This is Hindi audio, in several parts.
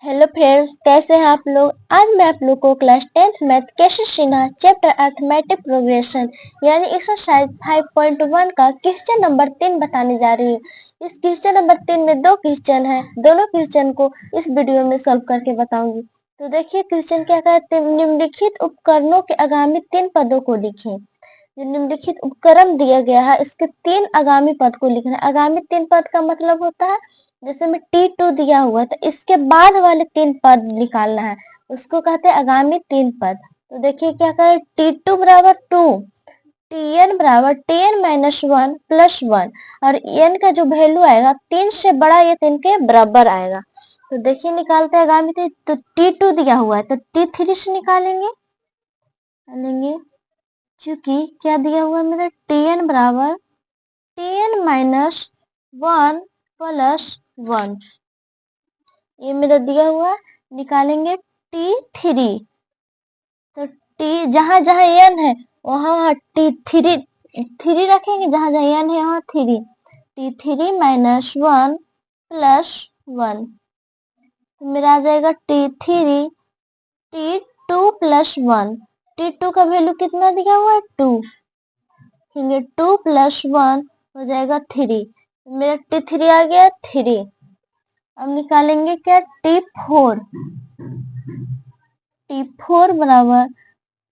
हेलो फ्रेंड्स, कैसे हैं आप लोग। आज मैं आप लोग को क्लास 10th मैथ कैसे सिन्हा चैप्टर अर्थमेटिक प्रोग्रेशन यानी एक्सरसाइज 5.1 का क्वेश्चन नंबर 3 बताने जा रही हूँ। इस क्वेश्चन नंबर 3 में दो क्वेश्चन हैं। दोनों क्वेश्चन को इस वीडियो में सॉल्व करके बताऊंगी। तो देखिए क्वेश्चन क्या कहते हैं। निम्नलिखित उपकरणों के आगामी 3 पदों को लिखें। जो निम्नलिखित उपकरण दिया गया है इसके 3 आगामी पद को लिखना है। आगामी 3 पद का मतलब होता है जैसे में T2 दिया हुआ है तो इसके बाद वाले 3 पद निकालना है, उसको कहते हैं आगामी 3 पद। तो देखिए क्या करें। T2 बराबर 2, Tn बराबर Tn माइनस 1 प्लस 1 और n का जो वैल्यू आएगा 3 से बड़ा या 3 के बराबर आएगा। तो देखिए निकालते हैं आगामी 3। तो T2 दिया हुआ है तो T3 से निकालेंगे। चूंकि क्या दिया हुआ है मेरा Tn बराबर Tn माइनस 1 प्लस 1, ये मेरा दिया हुआ है। निकालेंगे T3। तो T जहां जहां n है वहां T3 3 रखेंगे, जहां जहां n है वहां 3। T3 माइनस 1 प्लस 1 तो मेरा आ जाएगा T3 T2 प्लस 1। T2 का वैल्यू कितना दिया हुआ है 2, 2 प्लस 1 हो जाएगा 3। मेरा T3 आ गया 3। अब निकालेंगे क्या T4। T4 बराबर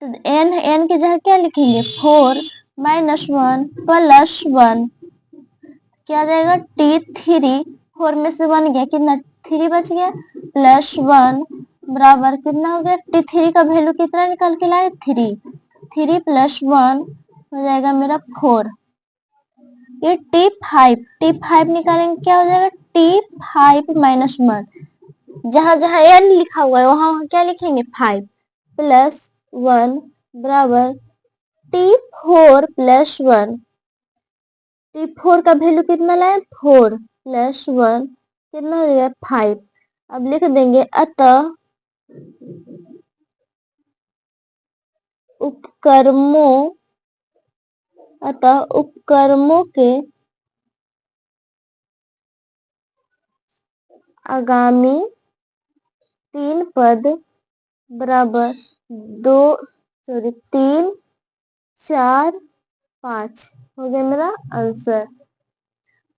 तो n की जगह क्या लिखेंगे 4 माइनस 1 प्लस 1, क्या आ जाएगा T3। 4 में से 1 गया, कितना 3 बच गया, प्लस 1 बराबर कितना हो गया। T3 का वैल्यू कितना निकाल के लाए 3। 3 प्लस 1 हो जाएगा मेरा 4। ये T5 निकालेंगे क्या हो जाएगा T5 माइनस 1, जहां जहां n लिखा हुआ है वहां क्या लिखेंगे 5 प्लस 1 बराबर T4 प्लस 1। T4 का वैल्यू कितना लाए 4 प्लस 1 कितना हो गया 5। अब लिख देंगे अतः उपकरणों के आगामी 3 पद बराबर 3 4 5 हो गया मेरा आंसर।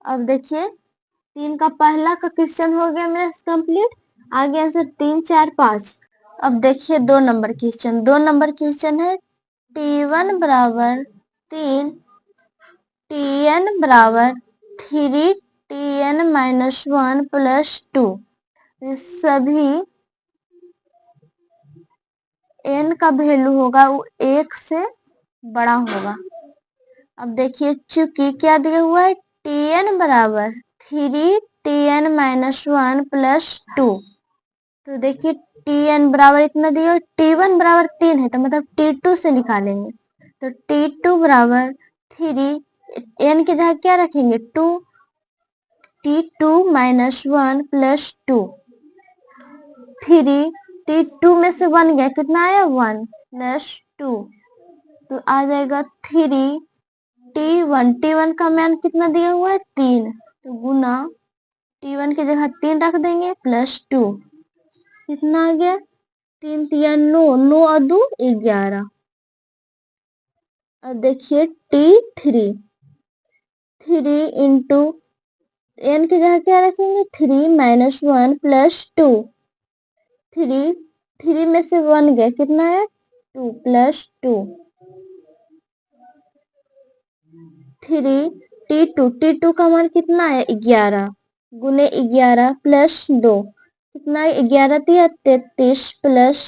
अब देखिए 3 का पहला का क्वेश्चन हो गया मेरा कंप्लीट। आगे आंसर 3 4 5। अब देखिए 2 नंबर क्वेश्चन। 2 नंबर क्वेश्चन है T1 बराबर 3, Tn बराबर 3, Tn माइनस 1 प्लस 2। सभी n का वैल्यू होगा वो 1 से बड़ा होगा। अब देखिए चूंकि क्या दिया हुआ है Tn बराबर 3 Tn माइनस 1 प्लस 2। तो देखिए Tn बराबर इतना दिया हुआ, T1 बराबर 3 है तो मतलब T2 से निकालेंगे। तो T2 बराबर 3, n की जगह क्या रखेंगे 2, T2 माइनस 1 प्लस 2। 3 T2 में से 1 गया, कितना आया 1 प्लस 2 तो आ जाएगा 3 T1 का मान कितना दिया हुआ है 3 तो गुना T1 की जगह 3 रख देंगे प्लस 2, कितना आ गया 3 3 9, 9 और 2 11। अब देखिए T3 इंटू n की जगह क्या रखेंगे 3 माइनस 1 प्लस 2। 3 में से 1 गया, कितना है 2 प्लस 2। T2 का मान कितना है 11 गुने 11 प्लस 2, कितना है 11 दिया 33 प्लस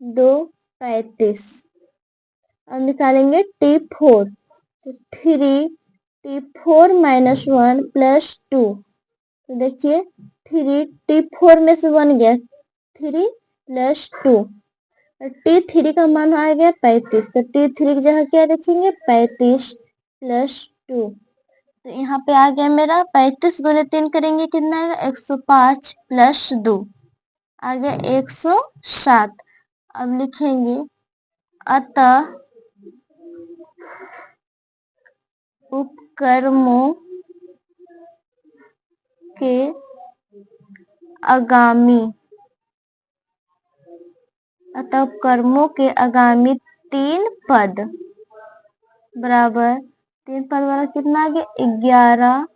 2 35। अब निकालेंगे T4। तो 3 T4 माइनस 1 प्लस 2। तो देखिए 3 T4 में से 1 गया 3 प्लस 2। T3 का मान आ गया 35 तो T3 की जगह क्या रखेंगे 35 प्लस 2। तो यहाँ पे आ गया मेरा 35 गुने 3 करेंगे कितना आएगा 105 प्लस 2 आ गया 107। अब लिखेंगे अतः उपकरणों के आगामी अतः कर्मों के आगामी 3 पद बराबर 3 पद वाला कितना आ गया 11,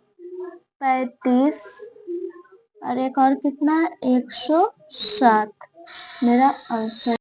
35 और एक और कितना है 107 मेरा आंसर।